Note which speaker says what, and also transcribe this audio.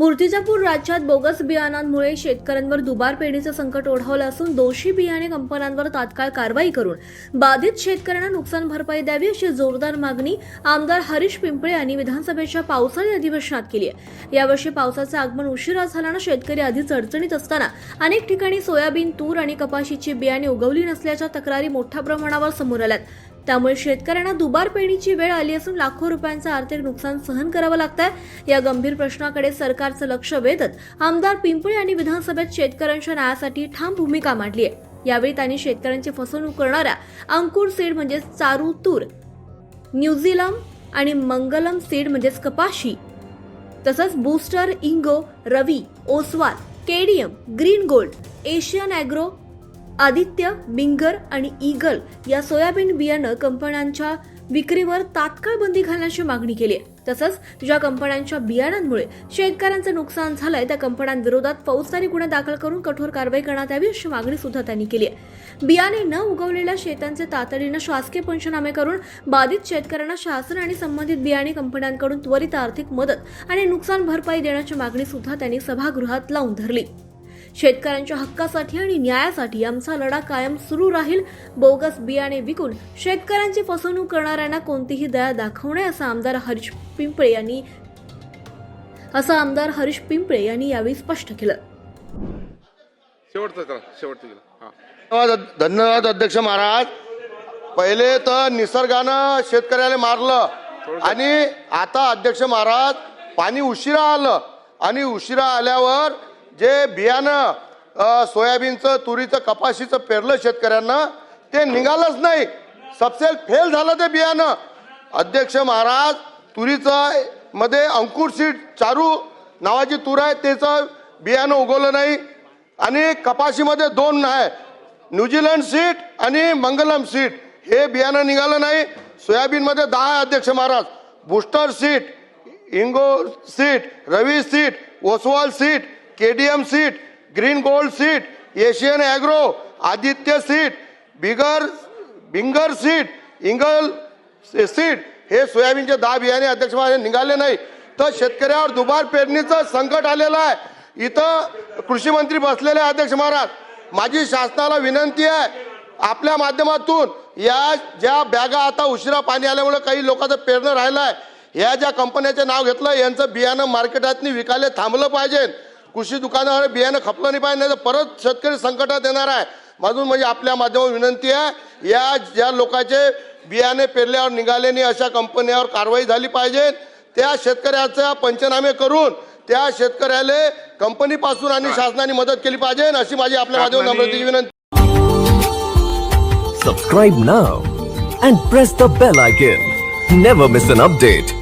Speaker 1: मूर्तिजापूर राज्यात बोगस बियाणांमुळे शेतकऱ्यांवर दुबार पेरणीचं संकट ओढवलं असून दोषी बियाणे कंपन्यांवर तात्काळ कारवाई करून बाधित शेतकऱ्यांना नुकसान भरपाई द्यावी अशी जोरदार मागणी आमदार हरीश पिंपळे यांनी विधानसभेच्या पावसाळी अधिवेशनात केली आहे। यावर्षी पावसाचं आगमन उशिरा झाल्यानं शेतकरी आधीच अडचणीत असताना अनेक ठिकाणी सोयाबीन, तूर आणि कपाशीची बियाणे उगवली नसल्याच्या तक्रारी मोठ्या प्रमाणावर समोर आल्यात। त्यामुळे शेतकऱ्यांना दुबार पेरणीची वेळ आली असून लाखो रुपयांचं आर्थिक नुकसान सहन करावं लागतंय। या गंभीर प्रश्नाकडे सरकारचं लक्ष वेधत आमदार पिंपळे यांनी विधानसभेत शेतकऱ्यांच्या न्यायासाठी ठाम भूमिका मांडली आहे। यावेळी त्यांनी शेतकऱ्यांची फसवणूक करणाऱ्या अंकुर सीड म्हणजे चारू तूर, न्यूझीलंड आणि मंगलम सीड म्हणजे कपाशी, तसंच बूस्टर, इंगो, Ravi, Oswal, KDM, green gold, Asian agro, Aditya, बिंगर आणि ईगल या सोयाबीन बियाणं कंपन्यांच्या विक्रीवर तात्काळ बंदी घालण्याची मागणी केली आहे। तसंच ज्या कंपन्यांच्या बियाणांमुळे शेतकऱ्यांचं नुकसान झालंय त्या कंपन्यांविरोधात फौजदारी गुन्हे दाखल करून कठोर कारवाई करण्यात यावी अशी मागणी सुद्धा त्यांनी केली आहे। बियाणे न उगवलेल्या शेतांचे तातडीनं शासकीय पंचनामे करून बाधित शेतकऱ्यांना शासन आणि संबंधित बियाणे कंपन्यांकडून त्वरित आर्थिक मदत आणि नुकसान भरपाई देण्याची मागणी सुद्धा त्यांनी सभागृहात लावून धरली। शेतकऱ्यांच्या हक्कासाठी आणि न्यायासाठी आमचा लढा कायम सुरू राहील। बोगस बियाणे विकून शेतकऱ्यांची फसवणूक करणाऱ्यांना कोणतीही दया दाखवू नये असं आमदार हरीश पिंपळे यांनी यावेळी स्पष्ट केलं।
Speaker 2: धन्यवाद अध्यक्ष महाराज। पहिले तर निसर्गानं शेतकऱ्याला मारलं आणि आता अध्यक्ष महाराज पाणी उशिरा आलं आणि उशिरा आल्यावर जे बियाणं सोयाबीनचं, तुरीचं, कपाशीचं पेरलं शेतकऱ्यांना ते निघालंच नाही। सबसेल फेल झालं ते बियाणं। अध्यक्ष महाराज, तुरीचं मध्ये अंकुर सीड चारू नावाची तूर आहे त्याचं बियाणं उगवलं नाही आणि कपाशीमध्ये 2 आहे, न्यूझीलंड सीड आणि मंगलम सीड, हे बियाणं निघालं नाही। सोयाबीनमध्ये 10 आहे अध्यक्ष महाराज, बूस्टर सीड, इंगो seed, Ravi seed, Oswal seed, KDM seed, green gold seed, Asian agro, Aditya seed, बिंगर सीड, इंगल सीड, हे सोयाबीनचे 10 बियाणे अध्यक्ष महाराज निघाले नाही। तर शेतकऱ्यावर दुबार पेरणीचं संकट आलेलं आहे। इथं कृषी मंत्री बसलेले आहे अध्यक्ष महाराज। माझी शासनाला विनंती आहे आपल्या माध्यमातून या ज्या बॅगा आता उशिरा पाणी आल्यामुळे काही लोकांचं पेरणं राहिलं आहे, या ज्या कंपन्याचं नाव घेतलं यांचं बियाणं मार्केटात विकायला थांबलं पाहिजे। कृषी दुकानावर बियाणं खपलं नाही पाहिजे, नाही तर परत शेतकरी संकटात येणार आहे। म्हणून म्हणजे आपल्या माध्यमातून विनंती आहे या ज्या लोकांचे बियाणे पेरल्यावर निघाले नाही अशा कंपन्यांवर कारवाई झाली पाहिजे। त्या शेतकऱ्याचा पंचनामे करून त्या शेतकऱ्याला कंपनीपासून आणि शासनाने मदत केली पाहिजे अशी माझी आपल्या माध्यमातून नम्र विनंती।
Speaker 3: Subscribe now and press the bell icon. Never miss an update.